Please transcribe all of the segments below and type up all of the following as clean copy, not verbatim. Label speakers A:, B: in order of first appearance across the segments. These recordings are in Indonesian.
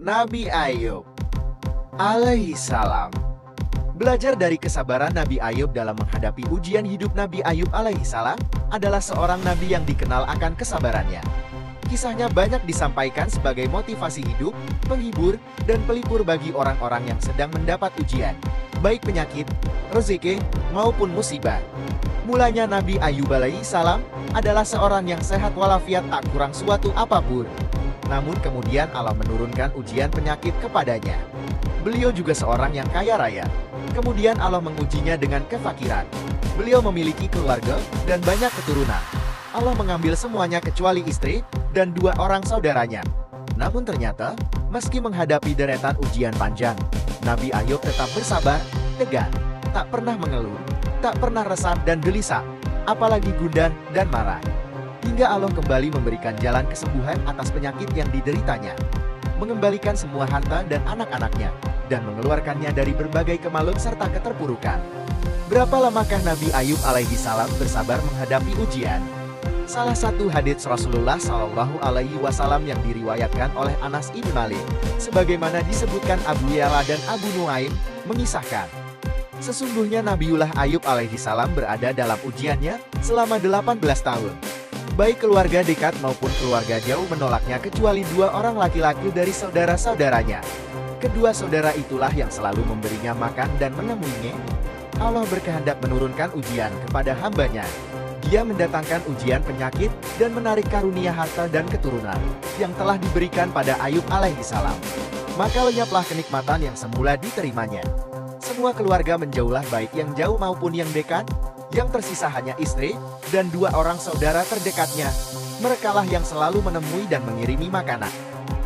A: Nabi Ayub alaihi salam. Belajar dari kesabaran Nabi Ayub dalam menghadapi ujian hidup. Nabi Ayub alaihi salam adalah seorang nabi yang dikenal akan kesabarannya. Kisahnya banyak disampaikan sebagai motivasi hidup, penghibur, dan pelipur bagi orang-orang yang sedang mendapat ujian, baik penyakit, rezeki, maupun musibah. Mulanya Nabi Ayub alaihi salam adalah seorang yang sehat walafiat tak kurang suatu apapun. Namun kemudian Allah menurunkan ujian penyakit kepadanya. Beliau juga seorang yang kaya raya. Kemudian Allah mengujinya dengan kefakiran. Beliau memiliki keluarga dan banyak keturunan. Allah mengambil semuanya kecuali istri dan 2 orang saudaranya. Namun ternyata, meski menghadapi deretan ujian panjang, Nabi Ayub tetap bersabar, tegar, tak pernah mengeluh, tak pernah resah dan gelisah, apalagi gundah dan marah. Hingga Allah kembali memberikan jalan kesembuhan atas penyakit yang dideritanya, mengembalikan semua harta dan anak-anaknya, dan mengeluarkannya dari berbagai kemaluk serta keterpurukan. Berapa lamakah Nabi Ayub alaihi salam bersabar menghadapi ujian? Salah satu hadits Rasulullah Shallallahu Alaihi Wasallam yang diriwayatkan oleh Anas ibn Malik, sebagaimana disebutkan Abu Ya'la dan Abu Nuaim, mengisahkan, sesungguhnya Nabiullah Ayub alaihi salam berada dalam ujiannya selama 18 tahun. Baik keluarga dekat maupun keluarga jauh menolaknya kecuali 2 orang laki-laki dari saudara-saudaranya. Kedua saudara itulah yang selalu memberinya makan dan menemuinya. Allah berkehendak menurunkan ujian kepada hambanya. Dia mendatangkan ujian penyakit dan menarik karunia harta dan keturunan yang telah diberikan pada Ayub alaihi salam. Maka lenyaplah kenikmatan yang semula diterimanya. Semua keluarga menjauhlah baik yang jauh maupun yang dekat. Yang tersisa hanya istri dan 2 orang saudara terdekatnya. Merekalah yang selalu menemui dan mengirimi makanan.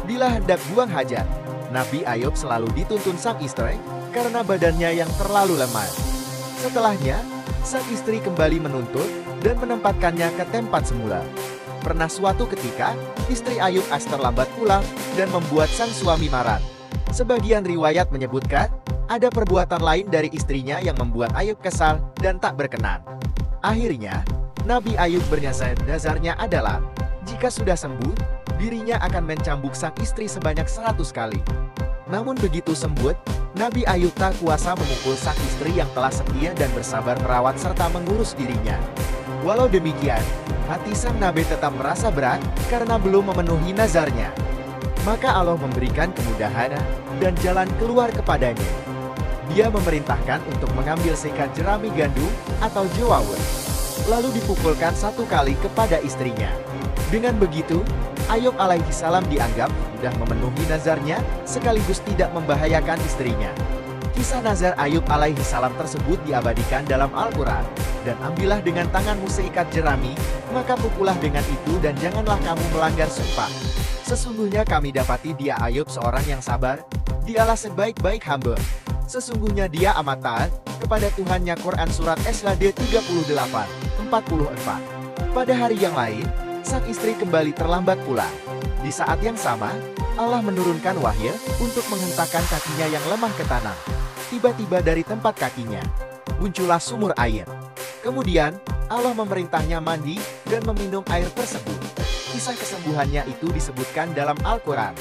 A: Bila hendak buang hajat, Nabi Ayub selalu dituntun sang istri karena badannya yang terlalu lemah. Setelahnya, sang istri kembali menuntut dan menempatkannya ke tempat semula. Pernah suatu ketika, istri Ayub terlambat pulang dan membuat sang suami marah. Sebagian riwayat menyebutkan, ada perbuatan lain dari istrinya yang membuat Ayub kesal dan tak berkenan. Akhirnya, Nabi Ayub nazarnya adalah, jika sudah sembuh, dirinya akan mencambuk sang istri sebanyak 100 kali. Namun begitu sembuh, Nabi Ayub tak kuasa memukul sang istri yang telah setia dan bersabar merawat serta mengurus dirinya. Walau demikian, hati sang Nabi tetap merasa berat karena belum memenuhi nazarnya. Maka Allah memberikan kemudahan dan jalan keluar kepadanya. Dia memerintahkan untuk mengambil sekat jerami gandum atau jawawun, lalu dipukulkan 1 kali kepada istrinya. Dengan begitu, Ayub alaihi salam dianggap sudah memenuhi nazarnya sekaligus tidak membahayakan istrinya. Kisah nazar Ayub alaihi salam tersebut diabadikan dalam Al-Quran. Dan ambillah dengan tanganmu seikat jerami, maka pukullah dengan itu dan janganlah kamu melanggar sumpah. Sesungguhnya kami dapati dia Ayub seorang yang sabar, dialah sebaik-baik hamba. Sesungguhnya dia amat taat kepada Tuhannya. Quran Surat As-Sad 38-44. Pada hari yang lain, sang istri kembali terlambat pulang. Di saat yang sama, Allah menurunkan wahyu untuk menghentakkan kakinya yang lemah ke tanah. Tiba-tiba dari tempat kakinya, muncullah sumur air. Kemudian, Allah memerintahnya mandi dan meminum air tersebut. Kisah kesembuhannya itu disebutkan dalam Al-Quran.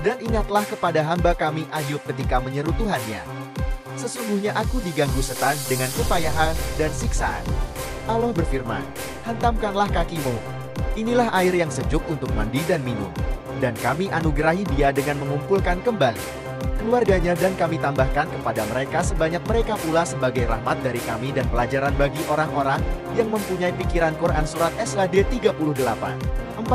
A: Dan ingatlah kepada hamba kami Ayub ketika menyeru Tuhannya. Sesungguhnya aku diganggu setan dengan kepayahan dan siksaan. Allah berfirman, hantamkanlah kakimu. Inilah air yang sejuk untuk mandi dan minum. Dan kami anugerahi dia dengan mengumpulkan kembali keluarganya dan kami tambahkan kepada mereka sebanyak mereka pula sebagai rahmat dari kami dan pelajaran bagi orang-orang yang mempunyai pikiran. Quran Surat As-Sad 38-41-43.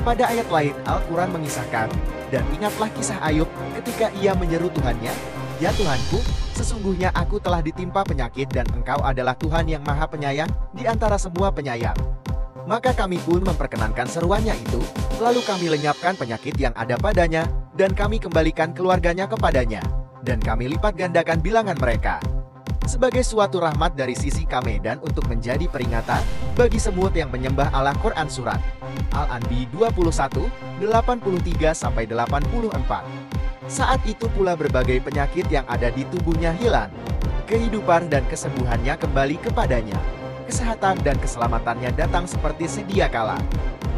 A: Pada ayat lain Al-Quran mengisahkan, dan ingatlah kisah Ayub ketika ia menyeru Tuhannya, ya Tuhanku, sesungguhnya aku telah ditimpa penyakit dan Engkau adalah Tuhan yang maha penyayang di antara semua penyayang. Maka kami pun memperkenankan seruannya itu, lalu kami lenyapkan penyakit yang ada padanya, dan kami kembalikan keluarganya kepadanya, dan kami lipat gandakan bilangan mereka. Sebagai suatu rahmat dari sisi kami dan untuk menjadi peringatan bagi semut yang menyembah Allah. Quran Surat Al-Anbi 21-83-84. Saat itu pula berbagai penyakit yang ada di tubuhnya hilang. Kehidupan dan kesembuhannya kembali kepadanya. Kesehatan dan keselamatannya datang seperti sedia kala.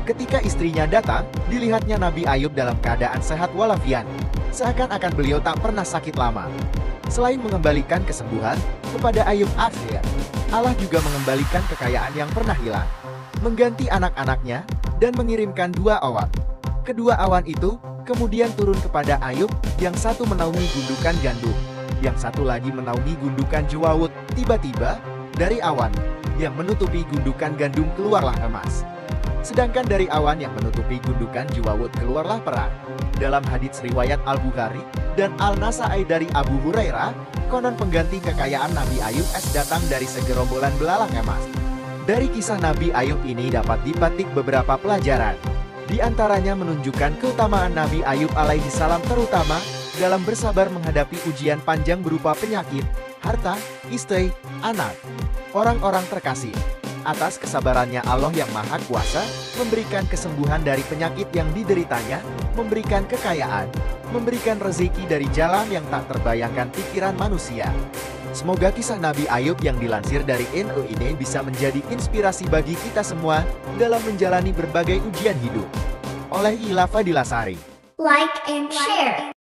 A: Ketika istrinya datang, dilihatnya Nabi Ayub dalam keadaan sehat walafiat. Seakan-akan beliau tak pernah sakit lama. Selain mengembalikan kesembuhan kepada Ayub akhir, Allah juga mengembalikan kekayaan yang pernah hilang, mengganti anak-anaknya, dan mengirimkan 2 awan. Kedua awan itu kemudian turun kepada Ayub, yang satu menaungi gundukan gandum, yang satu lagi menaungi gundukan jewawut. Tiba-tiba, dari awan yang menutupi gundukan gandum keluarlah emas. Sedangkan dari awan yang menutupi gundukan jewawut keluarlah perak. Dalam hadits riwayat Al-Bukhari dan Al-Nasa'i dari Abu Hurairah, konon pengganti kekayaan Nabi Ayub datang dari segerombolan belalang emas. Dari kisah Nabi Ayub ini dapat dipetik beberapa pelajaran. Di antaranya menunjukkan keutamaan Nabi Ayub alaihi salam, terutama dalam bersabar menghadapi ujian panjang berupa penyakit, harta, istri, anak, orang-orang terkasih. Atas kesabarannya Allah yang Maha Kuasa memberikan kesembuhan dari penyakit yang dideritanya, memberikan kekayaan, memberikan rezeki dari jalan yang tak terbayangkan pikiran manusia. Semoga kisah Nabi Ayub yang dilansir dari NU ini bisa menjadi inspirasi bagi kita semua dalam menjalani berbagai ujian hidup. Oleh Ila Fadilasari.
B: Like and share.